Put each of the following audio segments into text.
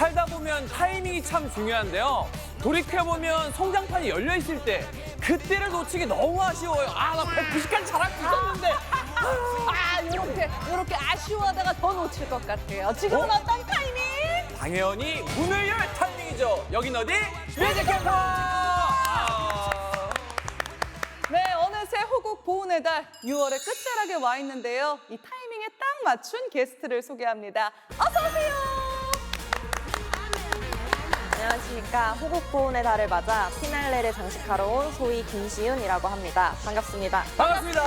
살다 보면 타이밍이 참 중요한데요. 돌이켜보면 성장판이 열려있을 때 그때를 놓치기 너무 아쉬워요. 아, 나 190까지 잘할 수 있었는데. 이렇게 아쉬워하다가 더 놓칠 것 같아요. 지금은 어떤 타이밍? 당연히 문을 열 타이밍이죠. 여긴 어디? 뮤직 캠퍼! 네, 어느새 호국 보훈의 달 6월의 끝자락에 와 있는데요. 이 타이밍에 딱 맞춘 게스트를 소개합니다. 어서 오세요. 안녕하십니까. 호국보훈의 달을 맞아 피날레를 장식하러 온 소희 김시윤이라고 합니다. 반갑습니다. 반갑습니다.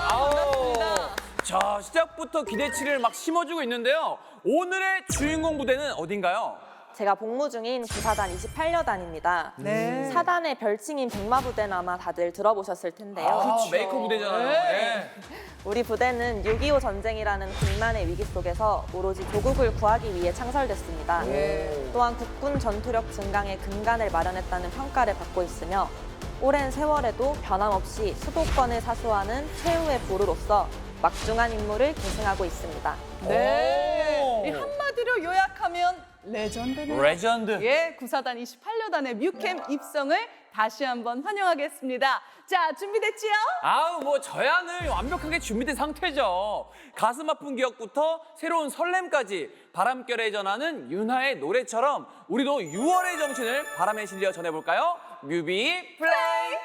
반갑습니다. 자, 시작부터 기대치를 막 심어주고 있는데요. 오늘의 주인공 부대는 어딘가요? 제가 복무 중인 구사단 28여단입니다. 네. 사단의 별칭인 백마부대는 아마 다들 들어보셨을 텐데요. 메이커 부대잖아요. 네. 우리 부대는 6.25 전쟁이라는 국난의 위기 속에서 오로지 조국을 구하기 위해 창설됐습니다. 또한 국군 전투력 증강에 근간을 마련했다는 평가를 받고 있으며 오랜 세월에도 변함없이 수도권을 사수하는 최후의 보루로서 막중한 임무를 계승하고 있습니다. 네. 이 한마디로 요약하면 레전드네요. 레전드. 예, 구사단 28여단의 뮤캠 입성을 다시 한번 환영하겠습니다. 자, 준비됐지요? 아우, 뭐 저야는 완벽하게 준비된 상태죠. 가슴 아픈 기억부터 새로운 설렘까지 바람결에 전하는 윤하의 노래처럼 우리도 6월의 정신을 바람에 실려 전해볼까요? 뮤비 플레이!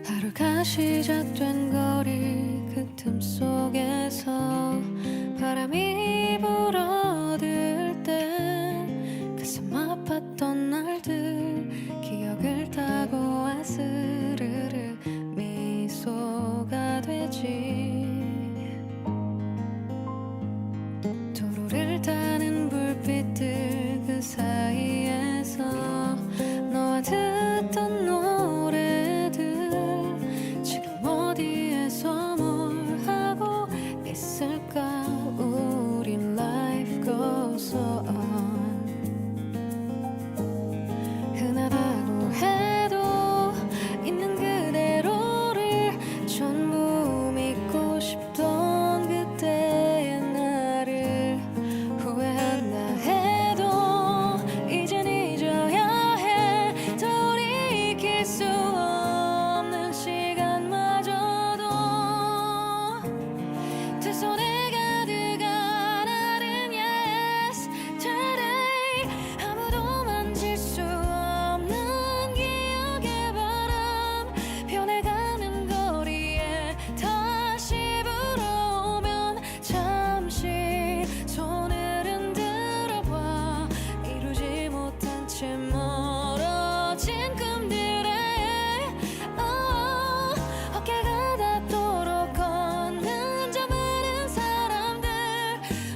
하루가 시작된 거리 그 틈 속에서 바람이 불어들 때 가슴 아팠던 날들 기억을 타고 아스르르 미소가 되지 도로를 타는 불빛들 그 사이에서 너와 듣던 노래들 지금 어디에서 뭘 하고 있을까 우린 life goes on 흔하다고 해도 있는 그대로를 전부 믿고 싶던 그때의 나를 후회한다 해도 이젠 잊어야 해 돌이킬 수 없는 시간마저도 두 손에 가득한 아른 yesterday 아무도 만질 수 없는 기억의 바람 변해가는 거리에 다시 불어오면 잠시 손을 흔들어봐 이루지 못한 채 멀어진 꿈들에 어깨가 닿도록 걷는 저 많은 사람들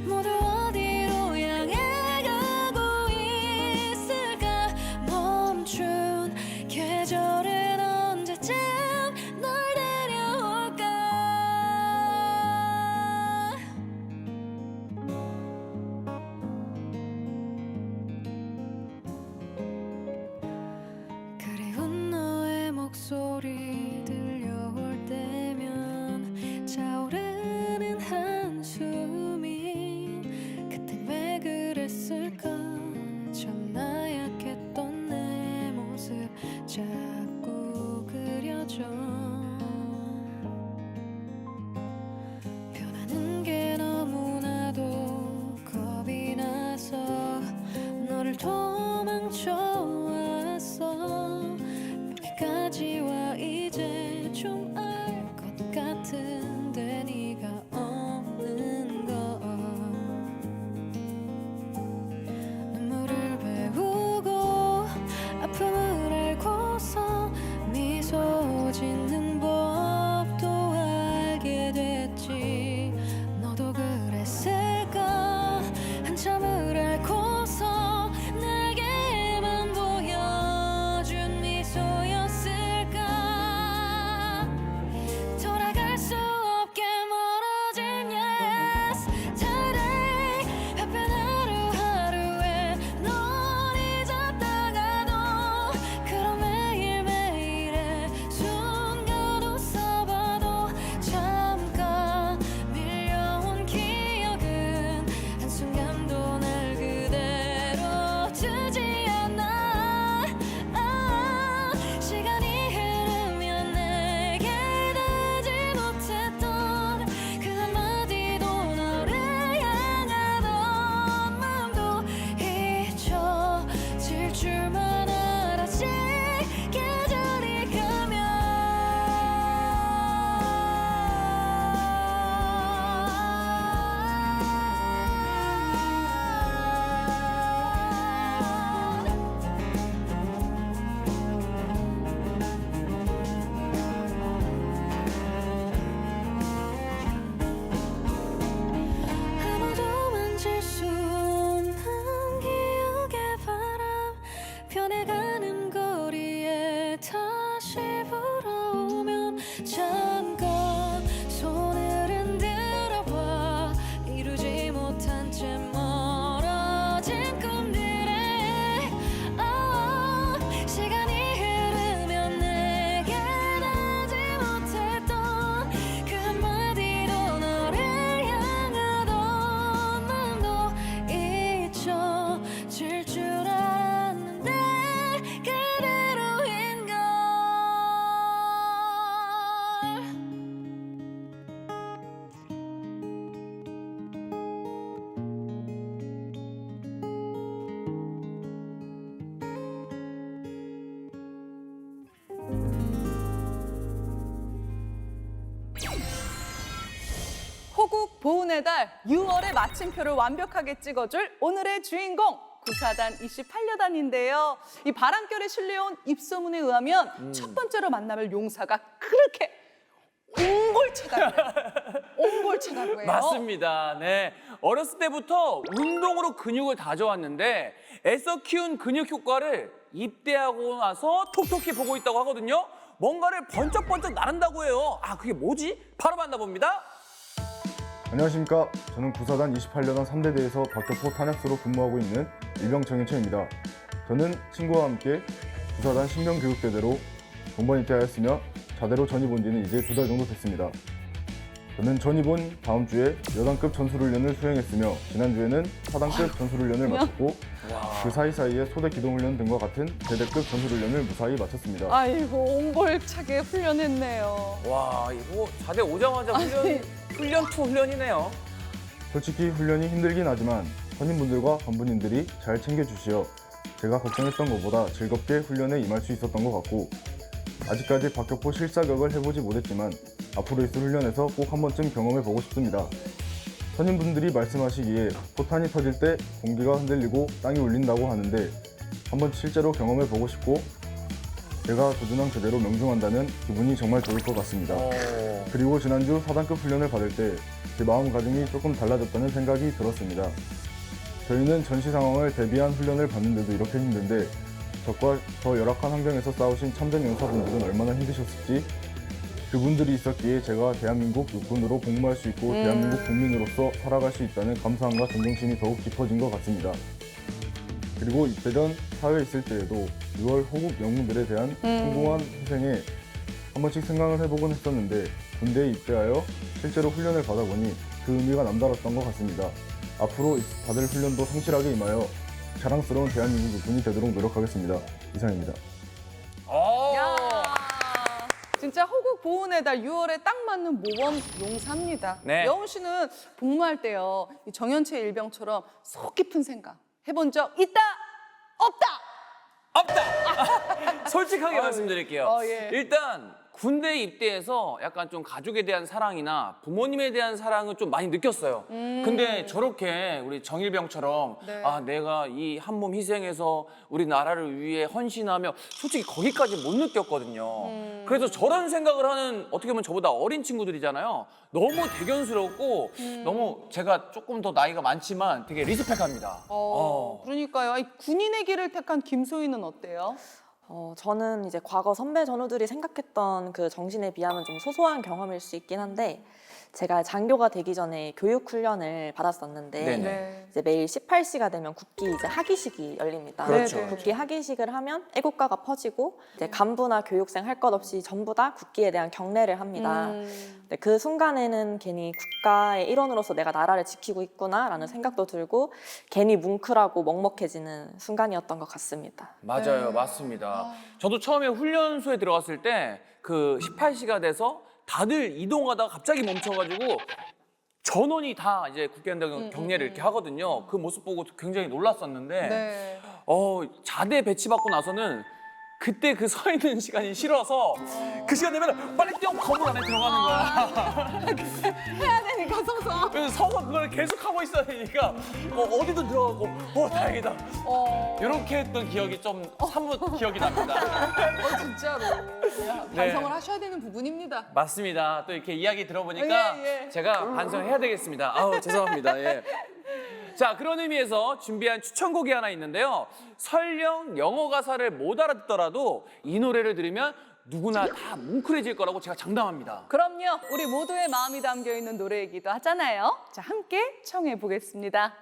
모두 어디로 향해 가고 있을까 멈춘 계절은 언제쯤 널 데려올까 그리운 너의 목소리 들려올 때면 차오르는 한숨이 그땐 왜 그랬을까 참 나약했던 내 모습 자꾸 그려져 변하는 게 너무나도 겁이 나서 너를 도망쳐 왔어 여기까지 와 이제 좀 알 것 같은데 네가 없는 거 눈물을 배우고 아픔을 알고서 미소 짓는 법도 알게 됐지 너도 그랬을까 한참을 앓고서 내게만 보여준 미소였을까 집으로 오면 잠깐 손을 흔들어 봐. 이루지 못한 채 멀어진 꿈들에 시간이 흐르면 내게 하지 못했던 그 한마디도 너를 향하던 마음도 잊혀질 줄 알았는데 그대로인걸. 호국 보훈의 달 6월의 마침표를 완벽하게 찍어줄 오늘의 주인공 구사단 28여단인데요. 이 바람결에 실려온 입소문에 의하면 첫 번째로 만나볼 용사가 그렇게 옹골차다고 해요. 맞습니다. 네. 어렸을 때부터 운동으로 근육을 다져왔는데 애써 키운 근육 효과를 입대하고 나서 톡톡히 보고 있다고 하거든요. 뭔가를 번쩍번쩍 나른다고 해요. 아, 그게 뭐지? 바로 만나봅니다. 안녕하십니까. 저는 구사단 28여단 3대대에서 박격포 탄약수로 근무하고 있는 일병 정윤철입니다. 저는 친구와 함께 구사단 신병교육대대로 본번 입대하였으며 자대로 전입 온 지는 이제 2달 정도 됐습니다. 저는 전입 온 다음 주에 여단급 전술훈련을 수행했으며 지난주에는 사단급 전술훈련을 마쳤고 그 사이사이에 소대 기동훈련 등과 같은 대대급 전술훈련을 무사히 마쳤습니다. 아이고 옹골차게 훈련했네요. 와, 이거 자대 오자마자 훈련 투 훈련이네요. 솔직히 훈련이 힘들긴 하지만 선임분들과 간부님들이 잘 챙겨주시어 제가 걱정했던 것보다 즐겁게 훈련에 임할 수 있었던 것 같고 아직까지 박격포 실사격을 해보지 못했지만 앞으로 있을 훈련에서 꼭 한 번쯤 경험해보고 싶습니다. 선임분들이 말씀하시기에 포탄이 터질 때 공기가 흔들리고 땅이 울린다고 하는데 한번 실제로 경험해보고 싶고 제가 조준한 그대로 명중한다는 기분이 정말 좋을 것 같습니다. 그리고 지난주 사단급 훈련을 받을 때 제 마음가짐이 조금 달라졌다는 생각이 들었습니다. 저희는 전시 상황을 대비한 훈련을 받는데도 이렇게 힘든데 적과 더 열악한 환경에서 싸우신 참전 용사분들은 얼마나 힘드셨을지 그분들이 있었기에 제가 대한민국 육군으로 복무할 수 있고 대한민국 국민으로서 살아갈 수 있다는 감사함과 존경심이 더욱 깊어진 것 같습니다. 그리고 입대 전 사회에 있을 때에도 6월 호국 영웅들에 대한 성공한 희생에 한 번씩 생각을 해보곤 했었는데 군대에 입대하여 실제로 훈련을 받아보니 그 의미가 남다랐던 것 같습니다. 앞으로 받을 훈련도 성실하게 임하여 자랑스러운 대한민국 육군이 되도록 노력하겠습니다. 이상입니다. 야, 진짜 호국 보훈의 달 6월에 딱 맞는 모범 용사입니다. 네. 여운 씨는 복무할 때요, 이 정연채 일병처럼 속 깊은 생각 해본 적 있다? 없다? 없다! 솔직하게 말씀드릴게요. 예. 일단 군대에 입대해서 약간 좀 가족에 대한 사랑이나 부모님에 대한 사랑을 좀 많이 느꼈어요. 근데 저렇게 우리 정일병처럼 네. 아 내가 이 한 몸 희생해서 우리 나라를 위해 헌신하며 솔직히 거기까지 못 느꼈거든요. 그래서 저런 생각을 하는 어떻게 보면 저보다 어린 친구들이잖아요. 너무 대견스럽고 너무 제가 조금 더 나이가 많지만 되게 리스펙합니다. 그러니까요. 아니, 군인의 길을 택한 김소희는 어때요? 저는 이제 과거 선배 전우들이 생각했던 그 정신에 비하면 좀 소소한 경험일 수 있긴 한데 제가 장교가 되기 전에 교육 훈련을 받았었는데 네네. 이제 매일 18시가 되면 국기 이제 학위식이 열립니다. 그렇죠. 네네. 국기 학위식을 하면 애국가가 퍼지고 이제 간부나 교육생 할 것 없이 전부 다 국기에 대한 경례를 합니다. 근데 그 순간에는 괜히 국가의 일원으로서 내가 나라를 지키고 있구나라는 생각도 들고 괜히 뭉클하고 먹먹해지는 순간이었던 것 같습니다. 맞아요, 맞습니다. 저도 처음에 훈련소에 들어갔을 때 그 18시가 돼서 다들 이동하다가 갑자기 멈춰가지고 전원이 다 이제 국회의원 경례를 이렇게 하거든요. 그 모습 보고 굉장히 놀랐었는데 네. 자대 배치받고 나서는 그때 그 서 있는 시간이 싫어서 그 시간 되면 빨리 뛰어 건물 안에 들어가는 거야. 해야 되니까 서서. 그래서 서서 그걸 계속 하고 있어야 되니까 어디든 들어가고 다행이다. 이렇게 했던 기억이 좀 사뭇 기억이 납니다. 진짜로. 야, 반성을 하셔야 되는 부분입니다. 맞습니다. 또 이렇게 이야기 들어보니까 예. 제가 반성해야 되겠습니다. 아우 죄송합니다. 예. 자, 그런 의미에서 준비한 추천곡이 하나 있는데요. 설령 영어 가사를 못 알아듣더라도 이 노래를 들으면 누구나 다 뭉클해질 거라고 제가 장담합니다. 그럼요. 우리 모두의 마음이 담겨 있는 노래이기도 하잖아요. 자, 함께 청해 보겠습니다.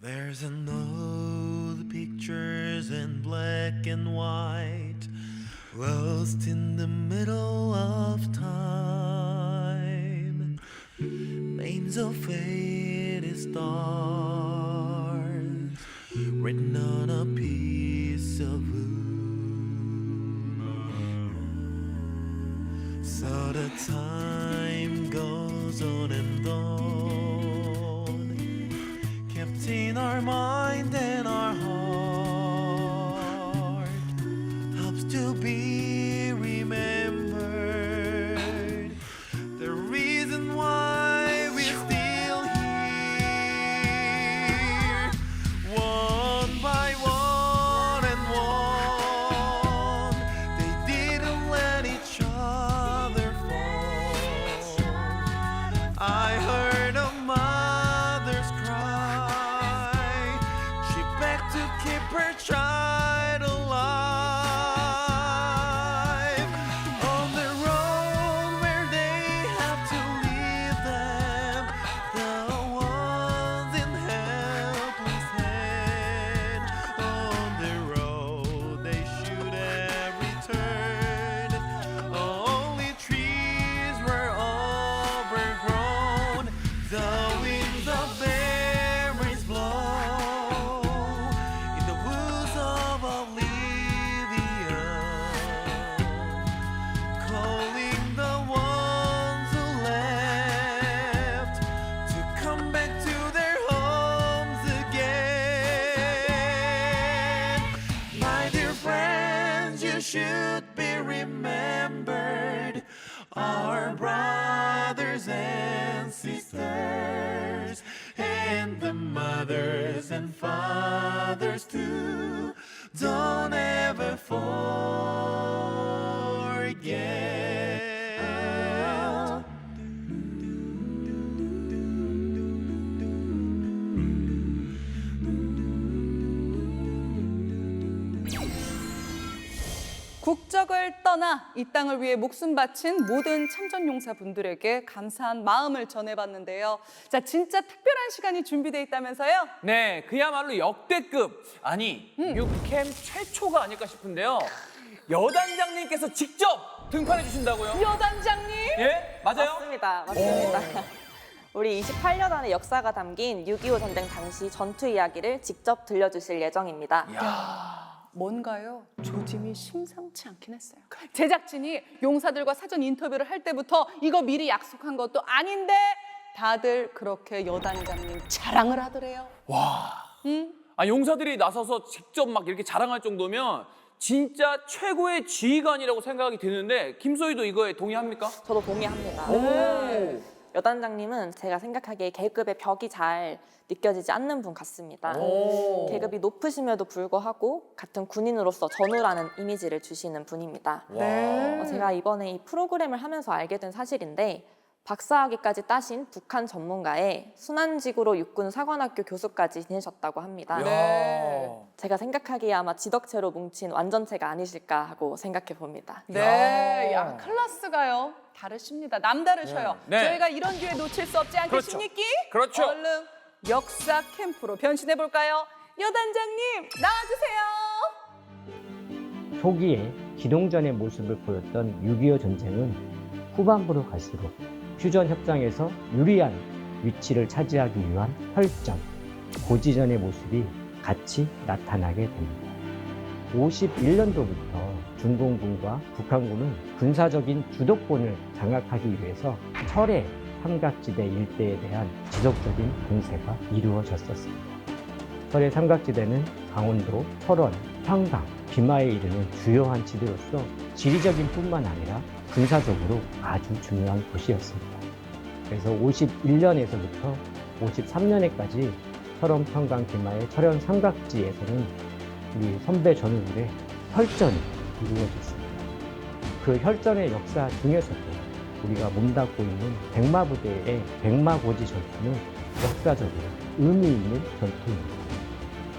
There's an old pictures in black and white, lost in the middle of time. Names of faded stars written on a piece of wood. So the time goes on and on, kept in our mind and our heart, helps to be remembered. The reason why we're still here, one by one and one, they didn't let each other fall. I heard a mother's cry, she begged to keep her child alive. On the road where they have to leave them, the ones in helpless hand. On the road they should have returned, only trees were overgrown. The winds of berries blow in the woods of oblivion, calling the ones who left to come back to their homes again. My dear friends, you should be remembered, our brothers and sisters, and the mothers and fathers too. Don't ever forget. 국적을 떠나 이 땅을 위해 목숨 바친 모든 참전용사분들에게 감사한 마음을 전해봤는데요. 자, 진짜 특별한 시간이 준비되어 있다면서요? 네, 그야말로 역대급, 아니 육캠 최초가 아닐까 싶은데요. 여단장님께서 직접 등판해 주신다고요? 여단장님! 예? 맞아요? 맞습니다. 맞습니다. 우리 28여단의 역사가 담긴 6.25 전쟁 당시 전투 이야기를 직접 들려주실 예정입니다. 뭔가요? 조짐이 심상치 않긴 했어요. 제작진이 용사들과 사전 인터뷰를 할 때부터 이거 미리 약속한 것도 아닌데 다들 그렇게 여단장님 자랑을 하더래요. 와. 아, 용사들이 나서서 직접 막 이렇게 자랑할 정도면 진짜 최고의 지휘관이라고 생각이 드는데 김소희도 이거에 동의합니까? 저도 동의합니다. 오. 여단장님은 제가 생각하기에 계급의 벽이 잘 느껴지지 않는 분 같습니다. 오. 계급이 높으심에도 불구하고 같은 군인으로서 전우라는 이미지를 주시는 분입니다. 네. 제가 이번에 이 프로그램을 하면서 알게 된 사실인데 박사학위까지 따신 북한 전문가의 순환직으로 육군 사관학교 교수까지 지내셨다고 합니다. 네. 제가 생각하기에 아마 지덕체로 뭉친 완전체가 아니실까 하고 생각해 봅니다. 네, 야, 클래스가요 다르십니다. 남다르셔요. 네. 저희가 이런 기회 놓칠 수 없지 않겠습니까? 그렇죠. 얼른 역사 캠프로 변신해 볼까요? 여단장님 나와주세요. 초기에 기동전의 모습을 보였던 6.25 전쟁은 후반부로 갈수록 휴전 협상에서 유리한 위치를 차지하기 위한 혈전, 고지전의 모습이 같이 나타나게 됩니다. 51년도부터 중공군과 북한군은 군사적인 주도권을 장악하기 위해서 철의 삼각지대 일대에 대한 지속적인 공세가 이루어졌었습니다. 철의 삼각지대는 강원도, 철원, 평강, 비마에 이르는 주요한 지대로서 지리적인 뿐만 아니라 군사적으로 아주 중요한 곳이었습니다. 그래서 51년에서부터 53년에까지 철원 평강 기마의 철원 삼각지에서는 우리 선배 전우들의 혈전이 이루어졌습니다. 그 혈전의 역사 중에서도 우리가 몸담고 있는 백마부대의 백마고지 전투는 역사적으로 의미 있는 전투입니다.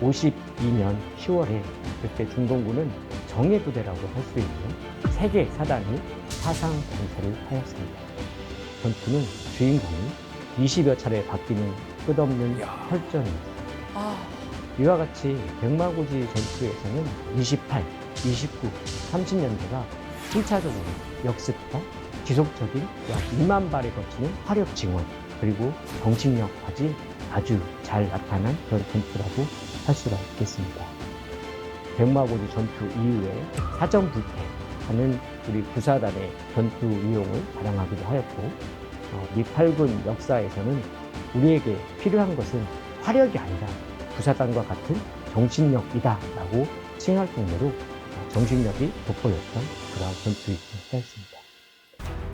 52년 10월에 그때 중공군은 정예부대라고 할 수 있는 세계 사단이 사상 공세를 하였습니다. 전투는 주인공이 20여 차례 바뀌는 끝없는 혈전입니다. 이와 같이 백마고지 전투에서는 28, 29, 30년대가 1차적으로 역습과 지속적인 약 2만 발에 거치는 화력 증원 그리고 정신력까지 아주 잘 나타난 그런 전투라고 할 수가 있겠습니다. 백마고지 전투 이후에 사전불패하는 우리 구사단의 전투 위용을 자랑하기도 하였고 미 8군 역사에서는 우리에게 필요한 것은 화력이 아니라 구사단과 같은 정신력이다 라고 칭할 정도로 정신력이 돋보였던 그러한 전투이긴 하였습니다.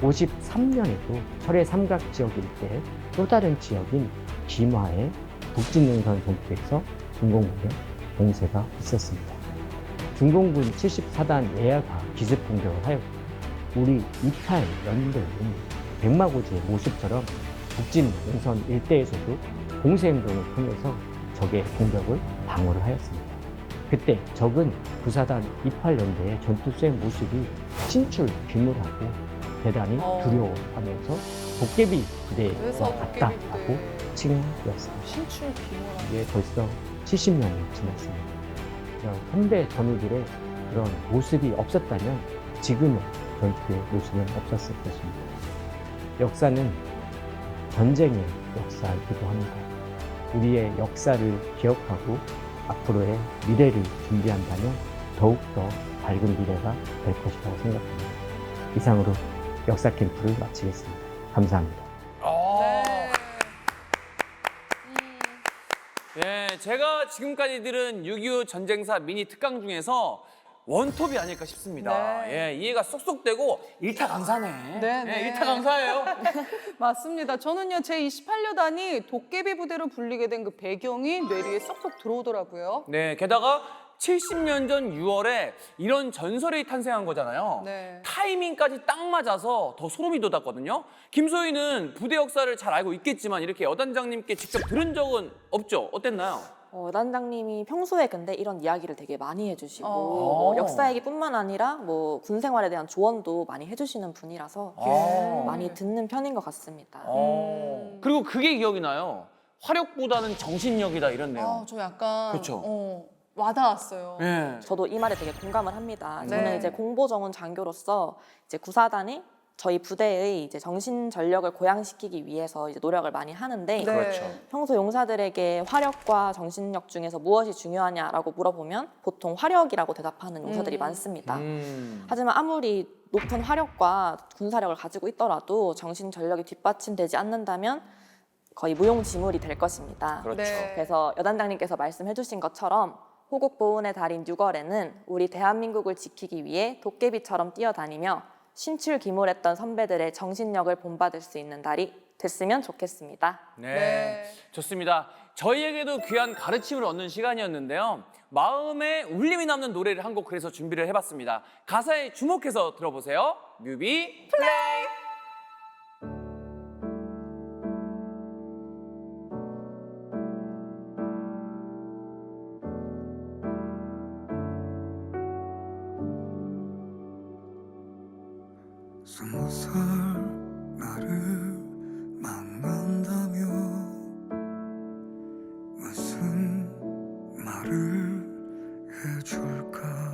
53년에도 철의 삼각 지역 일대의 또 다른 지역인 김화의 북진능선 전투에서 중공군의 공세가 있었습니다. 중공군 74단 예하가 기습 공격을 하였고 우리 이탈 연대는 백마고지의 모습처럼 북진능선 일대에서도 공세 행동을 통해서 적의 공격을 방어를 하였습니다. 그때 적은 구사단 28연대의 전투 수행 모습이 신출 귀물하고 대단히 두려워하면서 도깨비 그래서 부대와 같다라고 칭하였습니다. 신출 비모라. 이게 벌써 70년이 지났습니다. 그런 선배 전우들의 그런 모습이 없었다면 지금의 전투의 모습은 없었을 것입니다. 역사는 전쟁의 역사이기도 합니다. 우리의 역사를 기억하고 앞으로의 미래를 준비한다면 더욱더 밝은 미래가 될 것이라고 생각합니다. 이상으로 역사 캠프를 마치겠습니다. 감사합니다. 네, 제가 지금까지 들은 6.25 전쟁사 미니 특강 중에서 원톱이 아닐까 싶습니다. 네. 예, 이해가 쏙쏙 되고 일타강사네. 네, 네. 일타강사예요. 맞습니다. 저는요, 제28여단이 도깨비 부대로 불리게 된 그 배경이 뇌리에 쏙쏙 들어오더라고요. 네, 게다가 70년 전 6월에 이런 전설이 탄생한 거잖아요. 네. 타이밍까지 딱 맞아서 더 소름이 돋았거든요. 김소희는 부대 역사를 잘 알고 있겠지만 이렇게 여단장님께 직접 들은 적은 없죠? 어땠나요? 단장님이 평소에 근데 이런 이야기를 되게 많이 해주시고 어. 역사 얘기뿐만 아니라 뭐 군 생활에 대한 조언도 많이 해주시는 분이라서 많이 듣는 편인 것 같습니다. 그리고 그게 기억이 나요. 화력보다는 정신력이다 이런 내용. 저 약간 그렇죠. 와닿았어요. 네. 저도 이 말에 되게 공감을 합니다. 네. 저는 이제 공보정은 장교로서 이제 구사단이 저희 부대의 이제 정신 전력을 고양시키기 위해서 이제 노력을 많이 하는데 네. 그렇죠. 평소 용사들에게 화력과 정신력 중에서 무엇이 중요하냐라고 물어보면 보통 화력이라고 대답하는 용사들이 많습니다. 하지만 아무리 높은 화력과 군사력을 가지고 있더라도 정신 전력이 뒷받침되지 않는다면 거의 무용지물이 될 것입니다. 그렇죠. 네. 그래서 여단장님께서 말씀해주신 것처럼 호국 보훈의 달인 6월에는 우리 대한민국을 지키기 위해 도깨비처럼 뛰어다니며 신출귀몰했던 선배들의 정신력을 본받을 수 있는 달이 됐으면 좋겠습니다. 네. 좋습니다. 저희에게도 귀한 가르침을 얻는 시간이었는데요. 마음에 울림이 남는 노래를 한 곡 그래서 준비를 해봤습니다. 가사에 주목해서 들어보세요. 뮤비 플레이! 스무 살 나를 만난다면 무슨 말을 해줄까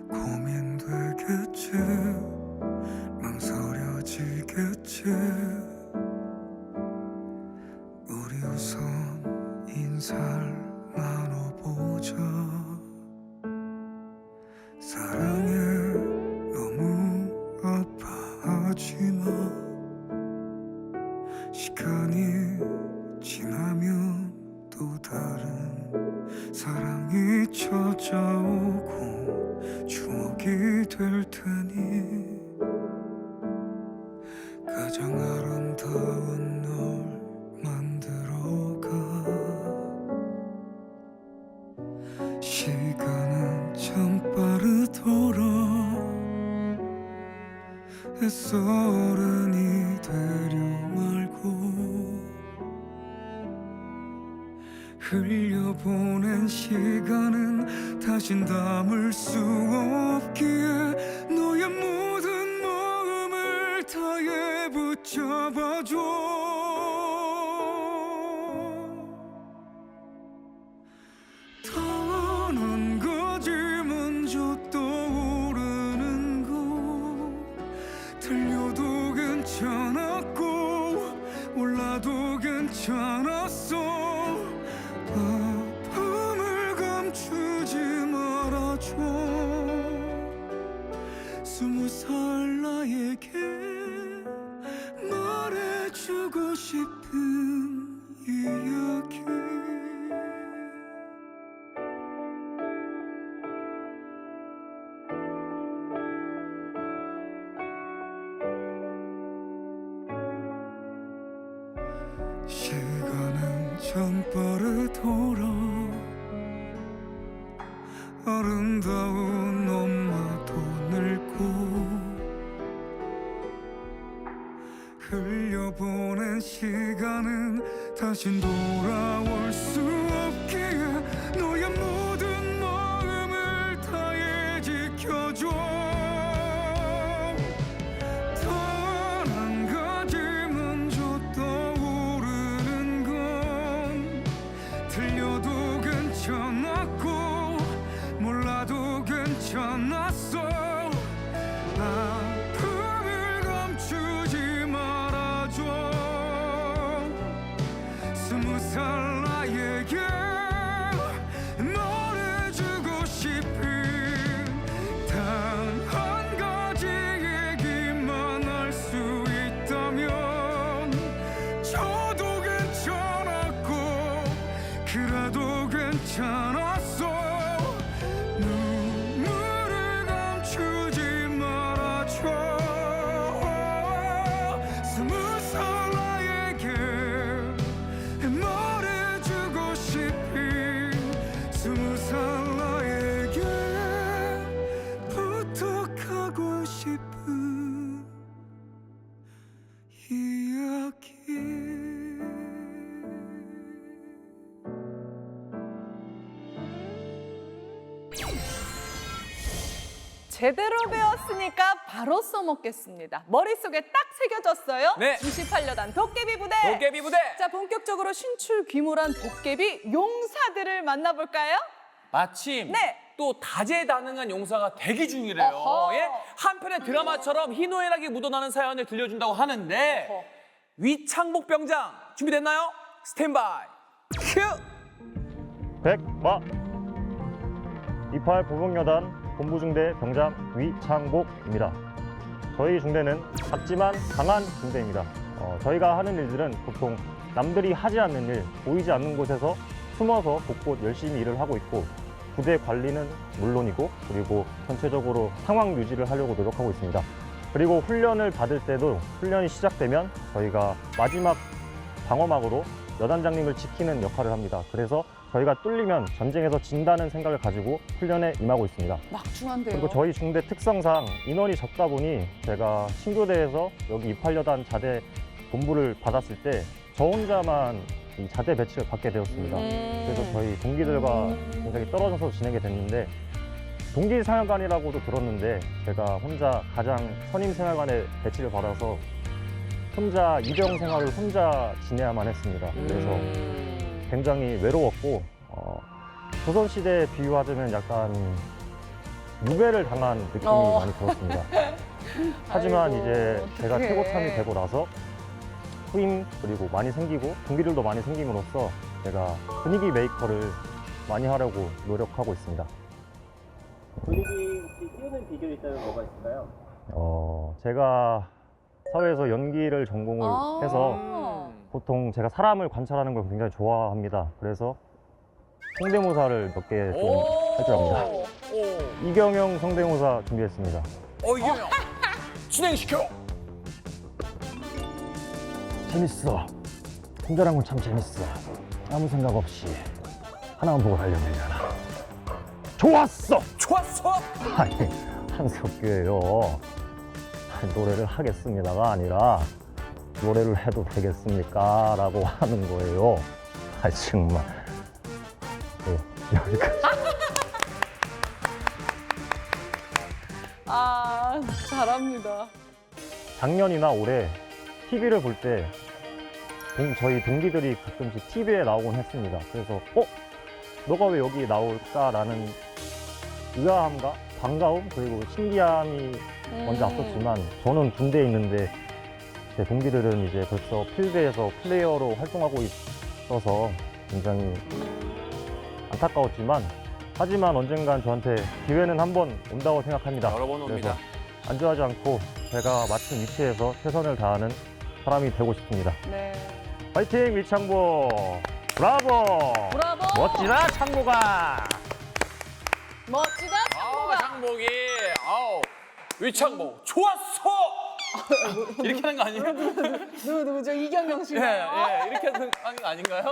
고민되겠지 망설여지겠지 우리 우선 인사를 나눠보자 사랑해 너무 아파하지마 시간이 지나면 또 다른 사랑이 찾아오고 추억이 될 테니 가장 아름다운 흘려보낸 시간은 다신 담을 수 없기에 너의 모든 마음을 다해 붙잡아줘. 단 가지 먼저 떠오르는 것 틀려도 괜찮았고 몰라도 괜찮았어. 아픔을 감추지 말아줘. 20살 나에게 말해주고 싶은 이야기. 시간은 전빠르더라. 아름다운 엄마도 늙고 흘려보낸 시간은 다신 돌아올 수 없기에 너의 모든 마음을 다해 지켜줘. 단 한 가지 먼저 떠오르는 건 틀려도 괜찮았고 몰라도 괜찮았어. 아픔을 감추지 말아줘. 20살 나에게 말해주고 싶은 단 한 가지 얘기만 할 수 있다면 저도 괜찮았고 그래도 괜찮았어. 눈물을 감추지 말아줘. 20살 나에게 말해주고 싶은 20살 나에게 부탁하고 싶은 이야기. 제대로 배웠으니까 바로 써먹겠습니다. 머릿속에 딱 새겨졌어요. 네. 28여단 도깨비 부대. 도깨비 부대. 자, 본격적으로 신출 귀몰한 도깨비 용사들을 만나볼까요? 마침 네. 또 다재다능한 용사가 대기 중이래요. 어허. 예? 한편의 드라마처럼 희노애락이 묻어나는 사연을 들려준다고 하는데 어허. 위창복 병장 준비됐나요? 스탠바이 큐! 백마 28 보병여단 본부중대 병장 위창복입니다. 저희 중대는 작지만 강한 중대입니다. 저희가 하는 일들은 보통 남들이 하지 않는 일, 보이지 않는 곳에서 숨어서 곳곳 열심히 일을 하고 있고 부대 관리는 물론이고 그리고 전체적으로 상황 유지를 하려고 노력하고 있습니다. 그리고 훈련을 받을 때도 훈련이 시작되면 저희가 마지막 방어막으로 여단장님을 지키는 역할을 합니다. 그래서 저희가 뚫리면 전쟁에서 진다는 생각을 가지고 훈련에 임하고 있습니다. 막중한데요. 그리고 저희 중대 특성상 인원이 적다 보니 제가 신교대에서 여기 28여단 자대 본부를 받았을 때 저 혼자만 이 자대 배치를 받게 되었습니다. 그래서 저희 동기들과 굉장히 떨어져서 지내게 됐는데 동기생활관이라고도 들었는데 제가 혼자 가장 선임생활관에 배치를 받아서 혼자 이병 생활을 혼자 지내야만 했습니다. 그래서 굉장히 외로웠고 조선시대에 비유하자면 약간 유배를 당한 느낌이 많이 들었습니다. 하지만 아이고, 이제 제가 어떡해. 태고참이 되고 나서 후임 그리고 많이 생기고 동기들도 많이 생김으로써 제가 분위기 메이커를 많이 하려고 노력하고 있습니다. 분위기 혹시 띄우는 비결이 있다면 뭐가 있을까요? 제가 사회에서 연기를 전공을 해서 보통 제가 사람을 관찰하는 걸 굉장히 좋아합니다. 그래서 성대모사를 몇 개 좀 할 줄 압니다. 이경영 성대모사 준비했습니다. 이경영 진행시켜. 재밌어. 혼자란 건 참 재밌어. 아무 생각 없이 하나만 보고 달려면 되잖아. 좋았어! 좋았어. 아니, 한석규예요. 노래를 하겠습니다가 아니라 노래를 해도 되겠습니까? 라고 하는 거예요. 아, 정말. 네, 여기까지. 아, 잘합니다. 작년이나 올해 TV를 볼 때 저희 동기들이 가끔씩 TV에 나오곤 했습니다. 그래서 너가 왜 여기 나올까라는 의아함과 반가움 그리고 신기함이 먼저 앞섰지만 저는 군대에 있는데 제 동기들은 이제 벌써 필드에서 플레이어로 활동하고 있어서 굉장히 안타까웠지만 하지만 언젠간 저한테 기회는 한 번 온다고 생각합니다. 여러 번 옵니다. 그래서 안주하지 않고 제가 맡은 위치에서 최선을 다하는 사람이 되고 싶습니다. 네. 파이팅 위창보! 브라보! 브라보! 멋지다 창보가! 멋지다, 창보가. 장복이. 아우. 위창복. 좋았어! 이렇게 하는 거 아니에요? 누구죠? 이경영 예, 씨가. 예. 이렇게 하는 거 아닌가요?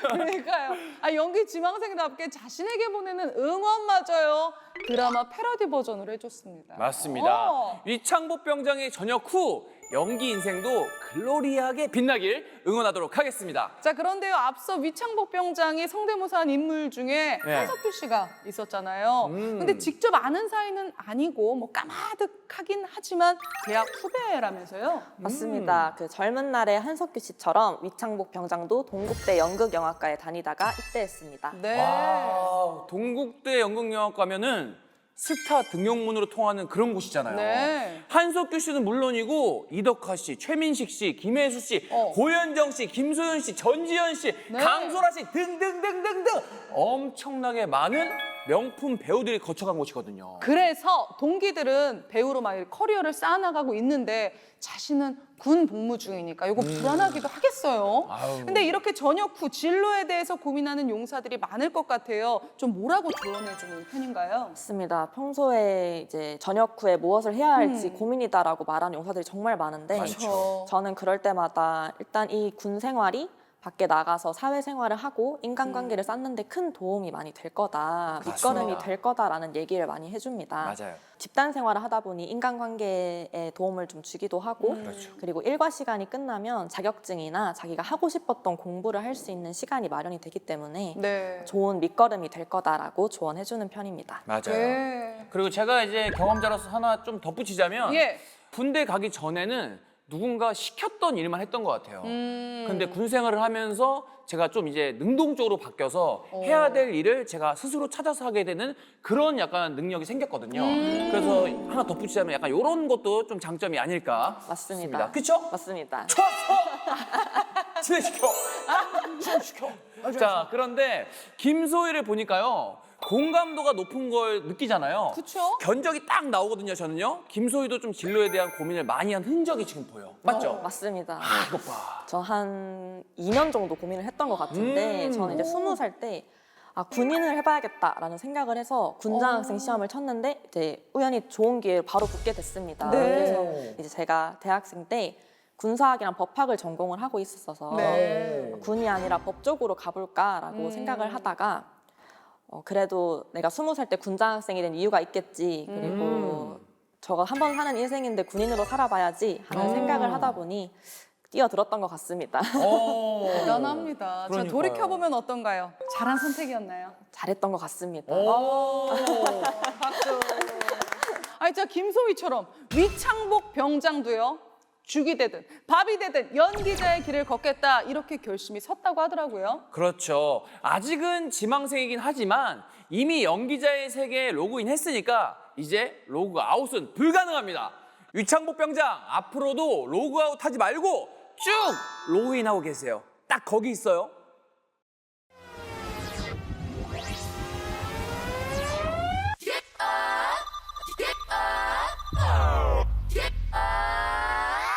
그러니까요. 아, 연기 지망생답게 자신에게 보내는 응원마저요. 드라마 패러디 버전으로 해줬습니다. 맞습니다. 어. 위창복 병장의 전역 후 연기 인생도 글로리하게 빛나길 응원하도록 하겠습니다. 자, 그런데요. 앞서 위창복 병장이 성대모사한 인물 중에 네. 한석규 씨가 있었잖아요. 근데 직접 아는 사이는 아니고 뭐 까마득하긴 하지만 대학 후배라면서요. 맞습니다. 그 젊은 날의 한석규 씨처럼 위창복 병장도 동국대 연극영화과에 다니다가 입대했습니다. 네. 와, 동국대 연극영화과면은 스타 등용문으로 통하는 그런 곳이잖아요. 네. 한석규 씨는 물론이고 이덕화 씨, 최민식 씨, 김혜수 씨, 고현정 씨, 김소연 씨, 전지현 씨, 네. 강소라 씨 등등등등등 엄청나게 많은 명품 배우들이 거쳐간 곳이거든요. 그래서 동기들은 배우로 막 커리어를 쌓아나가고 있는데 자신은 군 복무 중이니까 이거 불안하기도 하겠어요. 아유. 근데 이렇게 전역 후 진로에 대해서 고민하는 용사들이 많을 것 같아요. 좀 뭐라고 조언해주는 편인가요? 맞습니다. 평소에 이제 전역 후에 무엇을 해야 할지 고민이다라고 말하는 용사들이 정말 많은데 그렇죠. 저는 그럴 때마다 일단 이 군 생활이 밖에 나가서 사회생활을 하고 인간관계를 쌓는데 큰 도움이 많이 될 거다. 밑거름이 될 거다라는 얘기를 많이 해줍니다. 맞아요. 집단 생활을 하다 보니 인간관계에 도움을 좀 주기도 하고 그리고 일과 시간이 끝나면 자격증이나 자기가 하고 싶었던 공부를 할 수 있는 시간이 마련이 되기 때문에 네. 좋은 밑거름이 될 거다라고 조언해주는 편입니다. 맞아요. 네. 그리고 제가 이제 경험자로서 하나 좀 덧붙이자면 예. 군대 가기 전에는 누군가 시켰던 일만 했던 것 같아요. 근데 군 생활을 하면서 제가 좀 이제 능동적으로 바뀌어서 해야 될 일을 제가 스스로 찾아서 하게 되는 그런 약간 능력이 생겼거든요. 그래서 하나 덧붙이자면 약간 이런 것도 좀 장점이 아닐까 맞습니다. 싶습니다. 그렇죠? 맞습니다. 좋았어! 진행시켜! 진행시켜! 자, 그런데 김소희를 보니까요. 공감도가 높은 걸 느끼잖아요. 그쵸? 견적이 딱 나오거든요, 저는요. 김소희도 좀 진로에 대한 고민을 많이 한 흔적이 지금 보여. 맞죠? 맞습니다. 아, 이것 봐. 저 한 2년 정도 고민을 했던 것 같은데 저는 이제 20살 때 군인을 해봐야겠다라는 생각을 해서 군장학생 시험을 쳤는데 이제 우연히 좋은 기회를 바로 붙게 됐습니다. 네. 그래서 이제 제가 대학생 때 군사학이랑 법학을 전공을 하고 있었어서 네. 군이 아니라 법 쪽으로 가볼까라고 생각을 하다가 그래도 내가 20살 때 군장학생이 된 이유가 있겠지. 그리고 저거 한 번 사는 인생인데 군인으로 살아봐야지 하는 생각을 하다 보니 뛰어들었던 것 같습니다. 대단합니다. 자, 그러니까요. 돌이켜보면 어떤가요? 잘한 선택이었나요? 잘했던 것 같습니다. 박수. 아니, 자, 김소희처럼 위창복 병장도요. 죽이 되든 밥이 되든 연기자의 길을 걷겠다 이렇게 결심이 섰다고 하더라고요. 그렇죠. 아직은 지망생이긴 하지만 이미 연기자의 세계에 로그인 했으니까 이제 로그아웃은 불가능합니다. 위창복 병장, 앞으로도 로그아웃 하지 말고 쭉 로그인하고 계세요. 딱 거기 있어요.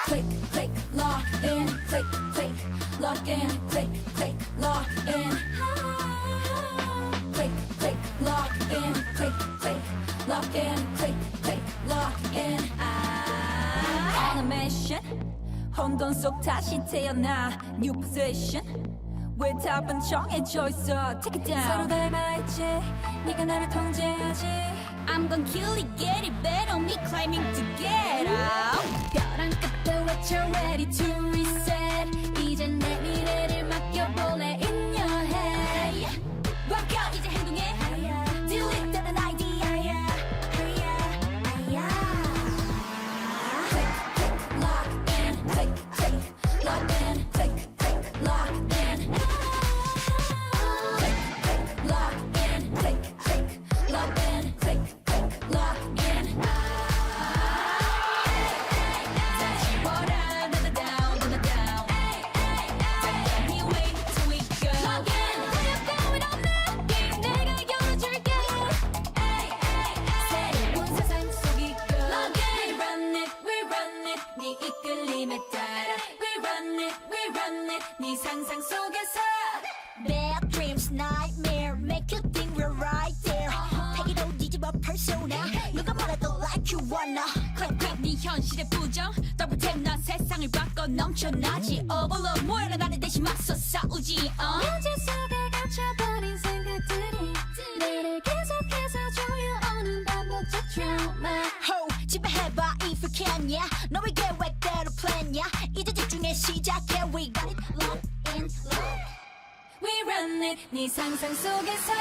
Click, click, lock in, click, click, lock in, click, click, lock in. Click, click, lock in, click, click, lock in, click, click, lock in. On a mission, 혼돈 속 다시 태어나, new position. 외답은 정해져 있어, take it down. 서로 닮아있지, 네가 나를 통제하지. I'm gonna kill it, get it, bet on me climbing to get out. 벼랑 끝에 외쳐 ready to reset. 이제 내 미래를 맡겨볼래 in your head. 네 상상 속에서 Bad dreams, nightmare Make you think we're right there 패기로 뒤집어 persona 누가 말해도 like you wanna Click click 네 현실의 부정 Double tap 난 세상을 바꿔 넘쳐나지 Overload 모여라 나는 대신 맞서 싸우지 현실 속에 갇혀버린 생각들이 나를 계속해서 조여오는 반복적 trauma Ho 지배해봐 if you can yeah 너의 계획대로 plan yeah 이제 집중해 시작해 We got it locked in lock We run it 네 상상 속에서